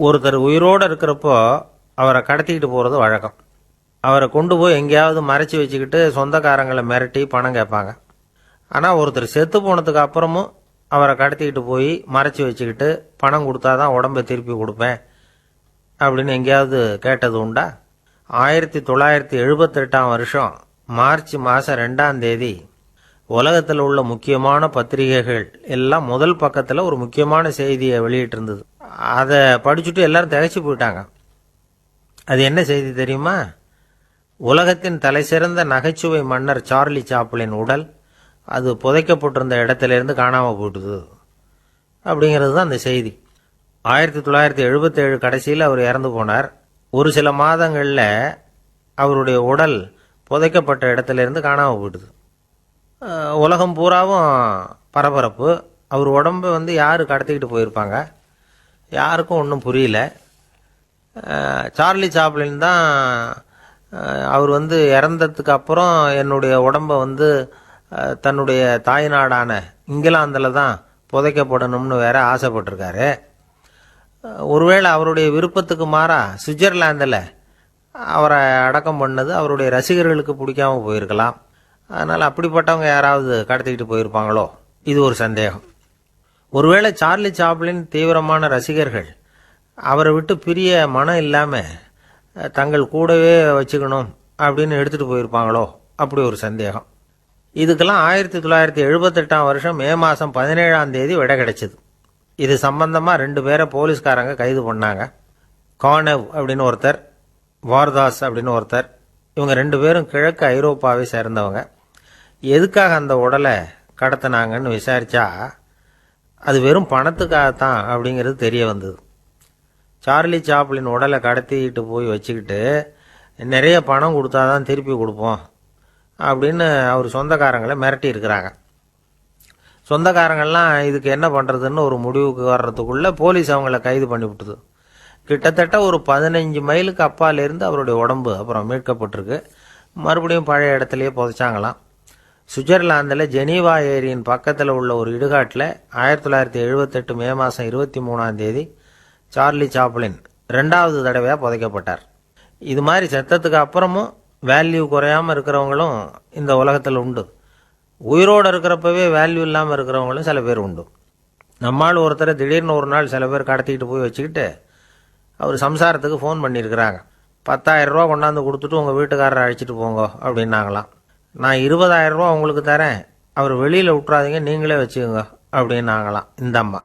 ஒருத்தர் உயிரோடு இருக்கிறப்போ அவரை கடத்திக்கிட்டு போகிறது வழக்கம். அவரை கொண்டு போய் எங்கேயாவது மறைச்சி வச்சுக்கிட்டு சொந்தக்காரங்களை மிரட்டி பணம் கேட்பாங்க. ஆனால் ஒருத்தர் செத்து போனதுக்கு அப்புறமும் அவரை கடத்திக்கிட்டு போய் மறைச்சி வச்சுக்கிட்டு பணம் கொடுத்தா தான் உடம்பை திருப்பி கொடுப்பேன் அப்படின்னு எங்கேயாவது கேட்டது உண்டா? 1978 மார்ச் மாதம் 2ஆம் தேதி உலகத்தில் உள்ள முக்கியமான பத்திரிகைகள் எல்லாம் முதல் பக்கத்தில் ஒரு முக்கியமான செய்தியை வெளியிட்டு இருந்தது. அதை படிச்சுட்டு எல்லாரும் திகைச்சு போயிட்டாங்க. அது என்ன செய்தி தெரியுமா? உலகத்தின் தலை சிறந்த நகைச்சுவை மன்னர் சார்லி சாப்ளின் உடல் அது புதைக்கப்பட்டிருந்த இடத்திலிருந்து காணாமல் போயிட்டுது அப்படிங்கிறது தான் அந்த செய்தி. 1977 கடைசியில் அவர் இறந்து போனார். ஒரு சில மாதங்களில் அவருடைய உடல் புதைக்கப்பட்ட இடத்திலிருந்து காணாமல் போயிட்டுது. உலகம் பூராவும் பரபரப்பு. அவர் உடம்பை யார் கடத்திக்கிட்டு போயிருப்பாங்க? யாருக்கும் ஒன்றும் புரியல. சார்லி சாப்ளின் தான் அவர் இறந்ததுக்கு அப்புறம் என்னுடைய உடம்பை தன்னுடைய தாய்நாடான இங்கிலாந்தில் தான் புதைக்கப்படணும்னு வேற ஆசைப்பட்டிருக்காரு. ஒருவேளை அவருடைய விருப்பத்துக்கு மாறா சுவிட்சர்லாந்தில் அவரை அடக்கம் பண்ணது அவருடைய ரசிகர்களுக்கு பிடிக்காம போயிருக்கலாம். அதனால் அப்படிப்பட்டவங்க யாராவது கடத்திக்கிட்டு போயிருப்பாங்களோ? இது ஒரு சந்தேகம். ஒருவேளை சார்லி சாப்ளின் தீவிரமான ரசிகர்கள் அவரை விட்டு பிரிய மனம் இல்லாமல் தங்கள் கூடவே வச்சுக்கணும் அப்படின்னு எடுத்துகிட்டு போயிருப்பாங்களோ? அப்படி ஒரு சந்தேகம். இதுக்கெல்லாம் 1978 மே மாதம் 17ஆம் தேதி விடை கிடைச்சிது. இது சம்பந்தமாக 2 பேரை போலீஸ்காரங்க கைது பண்ணாங்க. கானவ் அப்படின்னு ஒருத்தர், வார்தாஸ் அப்படின்னு ஒருத்தர். இவங்க 2 பேரும் கிழக்கு ஐரோப்பாவை சேர்ந்தவங்க. எதுக்காக அந்த உடலை கடத்தினாங்கன்னு விசாரித்தா அது வெறும் பணத்துக்காகத்தான் அப்படிங்கிறது தெரிய வந்தது. சார்லி சாப்ளின் உடலை கடத்திக்கிட்டு போய் வச்சுக்கிட்டு நிறைய பணம் கொடுத்தா தான் திருப்பி கொடுப்போம் அப்படின்னு அவர் சொந்தக்காரங்களை மிரட்டி இருக்கிறாங்க. சொந்தக்காரங்கள்லாம் இதுக்கு என்ன பண்ணுறதுன்னு ஒரு முடிவுக்கு வர்றதுக்குள்ளே போலீஸ் அவங்கள கைது பண்ணிவிட்டுது. கிட்டத்தட்ட ஒரு 15 மைலுக்கு அப்பாலேருந்து அவருடைய உடம்பு அப்புறம் மீட்கப்பட்டிருக்கு. மறுபடியும் பழைய இடத்துலையே புதைச்சாங்களாம். சுவிட்சர்லாந்தில் ஜெனீவா ஏரியின் பக்கத்தில் உள்ள ஒரு இடுகாட்டில் 1978 மே மாதம் 23ஆம் தேதி சார்லி சாப்ளின் 2வது தடவையாக புதைக்கப்பட்டார். இது மாதிரி செத்தத்துக்கு அப்புறமும் வேல்யூ குறையாமல் இருக்கிறவங்களும் இந்த உலகத்தில் உண்டு. உயிரோடு இருக்கிறப்பவே வேல்யூ இல்லாமல் இருக்கிறவங்களும் சில பேர் உண்டு. நம்மால் ஒருத்தரை திடீர்னு ஒரு நாள் சில பேர் கடத்திக்கிட்டு போய் வச்சுக்கிட்டு அவர் சம்சாரத்துக்கு ஃபோன் பண்ணியிருக்கிறாங்க. 10,000 ரூபா கொண்டாந்து கொடுத்துட்டு உங்கள் வீட்டுக்காரரை அழைச்சிட்டு போங்க அப்படின்னாங்களாம். நான் 20,000 ரூபா உங்களுக்கு தரேன், அவர் வெளியில் விட்றாதீங்க, நீங்களே வச்சுக்கோங்க அப்படின்னாங்களாம் இந்த அம்மா.